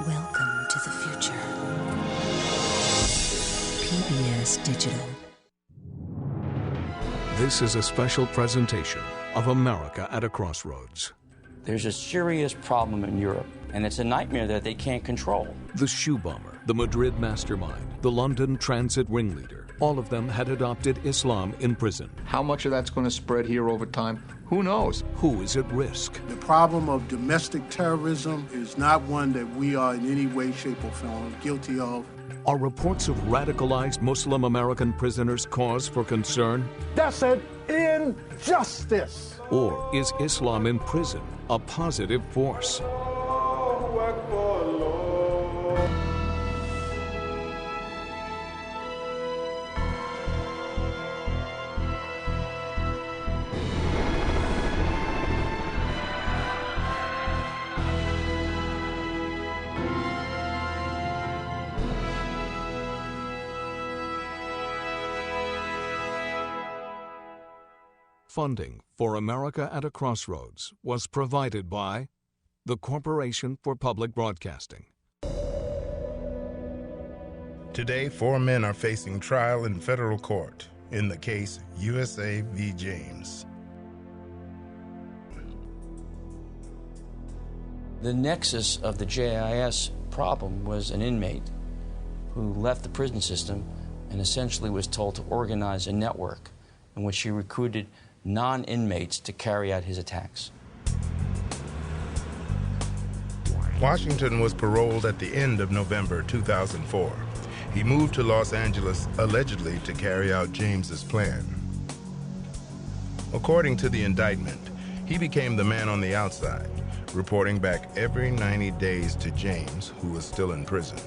Welcome to the future. PBS Digital. This is a special presentation of America at a Crossroads. There's a serious problem in Europe, and it's a nightmare that they can't control. The shoe bomber, the Madrid mastermind, the London transit ringleader, all of them had adopted Islam in prison. How much of that's going to spread here over time? Who knows? Who is at risk? The problem of domestic terrorism is not one that we are in any way, shape, or form guilty of. Are reports of radicalized Muslim American prisoners cause for concern? That's an injustice. Or is Islam in prison a positive force? Funding for America at a Crossroads was provided by the Corporation for Public Broadcasting. Today, 4 men are facing trial in federal court in the case USA v. James. The nexus of the JIS problem was an inmate who left the prison system and essentially was told to organize a network in which he recruited non-inmates to carry out his attacks. Washington was paroled at the end of November 2004. He moved to Los Angeles allegedly to carry out James's plan. According to the indictment, he became the man on the outside, reporting back every 90 days to James, who was still in prison.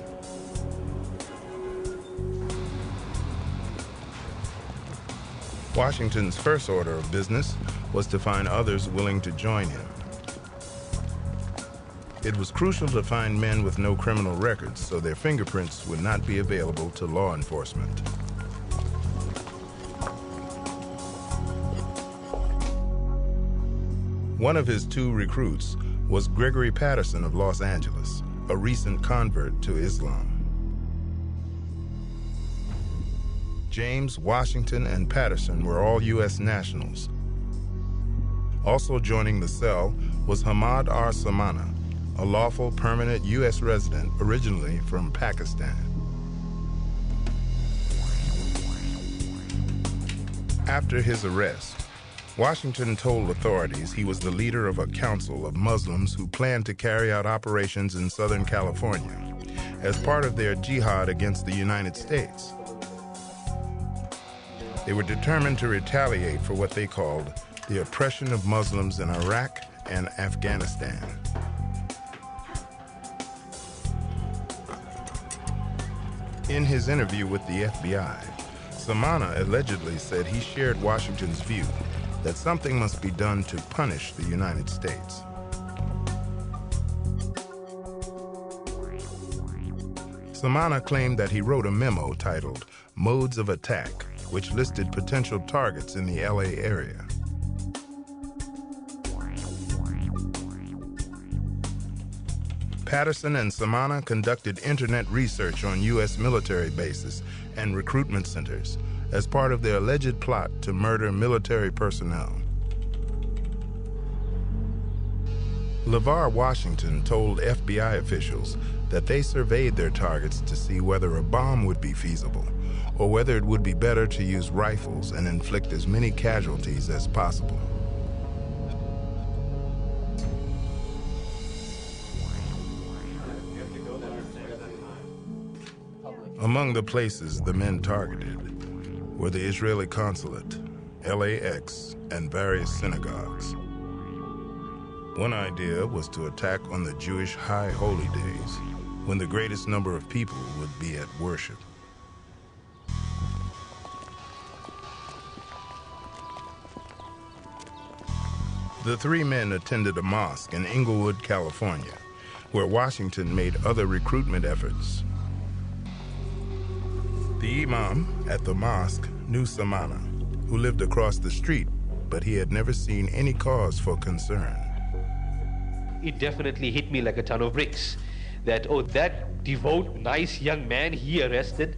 Washington's first order of business was to find others willing to join him. It was crucial to find men with no criminal records so their fingerprints would not be available to law enforcement. One of his 2 recruits was Gregory Patterson of Los Angeles, a recent convert to Islam. James, Washington, and Patterson were all U.S. nationals. Also joining the cell was Hamad R. Samana, a lawful permanent U.S. resident originally from Pakistan. After his arrest, Washington told authorities he was the leader of a council of Muslims who planned to carry out operations in Southern California as part of their jihad against the United States. They were determined to retaliate for what they called the oppression of Muslims in Iraq and Afghanistan. In his interview with the FBI, Samana allegedly said he shared Washington's view that something must be done to punish the United States. Samana claimed that he wrote a memo titled Modes of Attack, which listed potential targets in the LA area. Patterson and Samana conducted internet research on U.S. military bases and recruitment centers as part of their alleged plot to murder military personnel. LeVar Washington told FBI officials that they surveyed their targets to see whether a bomb would be feasible or whether it would be better to use rifles and inflict as many casualties as possible. Among the places the men targeted were the Israeli consulate, LAX, and various synagogues. One idea was to attack on the Jewish high holy days, when the greatest number of people would be at worship. The 3 men attended a mosque in Inglewood, California, where Washington made other recruitment efforts. The imam at the mosque knew Samana, who lived across the street, but he had never seen any cause for concern. It definitely hit me like a ton of bricks. that, oh, that devout, nice young man he arrested.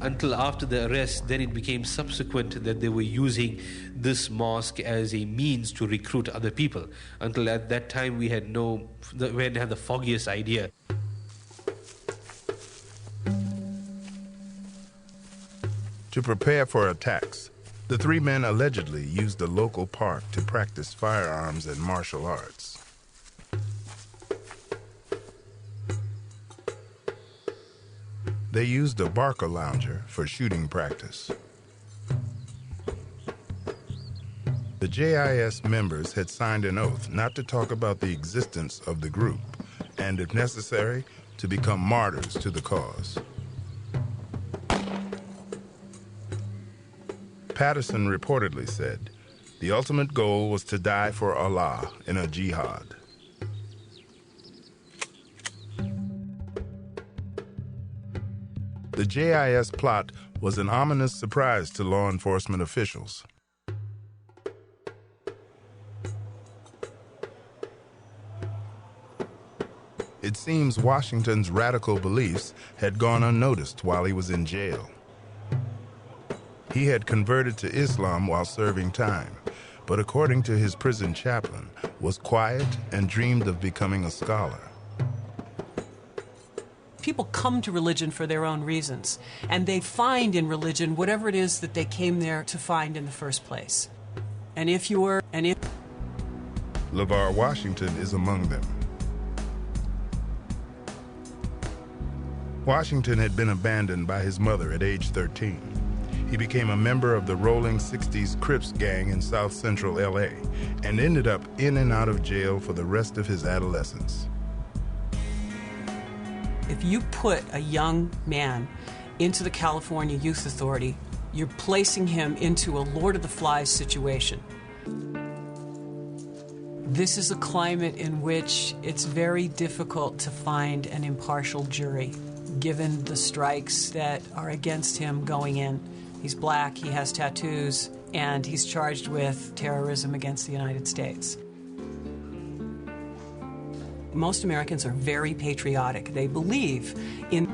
Until after the arrest, then it became subsequent that they were using this mosque as a means to recruit other people. Until at that time, we hadn't had the foggiest idea. To prepare for attacks, the three men allegedly used a local park to practice firearms and martial arts. They used a Barker lounger for shooting practice. The JIS members had signed an oath not to talk about the existence of the group and, if necessary, to become martyrs to the cause. Patterson reportedly said, the ultimate goal was to die for Allah in a jihad. The JIS plot was an ominous surprise to law enforcement officials. It seems Washington's radical beliefs had gone unnoticed while he was in jail. He had converted to Islam while serving time, but according to his prison chaplain, was quiet and dreamed of becoming a scholar. People come to religion for their own reasons, and they find in religion whatever it is that they came there to find in the first place. LeVar Washington is among them. Washington had been abandoned by his mother at age 13. He became a member of the Rolling 60s Crips gang in South Central LA and ended up in and out of jail for the rest of his adolescence. If you put a young man into the California Youth Authority, you're placing him into a Lord of the Flies situation. This is a climate in which it's very difficult to find an impartial jury, given the strikes that are against him going in. He's black, he has tattoos, and he's charged with terrorism against the United States. Most Americans are very patriotic. They believe in...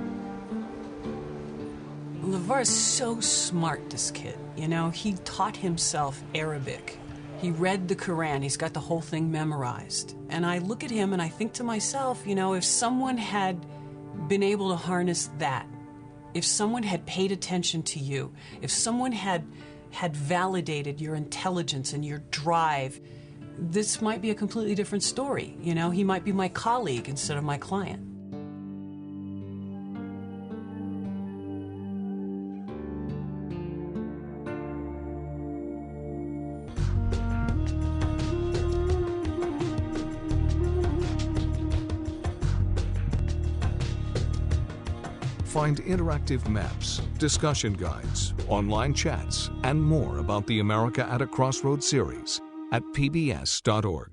LeVar is so smart, this kid. You know, he taught himself Arabic. He read the Quran. He's got the whole thing memorized. And I look at him and I think to myself, you know, if someone had been able to harness that, if someone had paid attention to you, if someone had validated your intelligence and your drive, this might be a completely different story. You know, he might be my colleague instead of my client. Find interactive maps, discussion guides, online chats, and more about the America at a Crossroads series at pbs.org.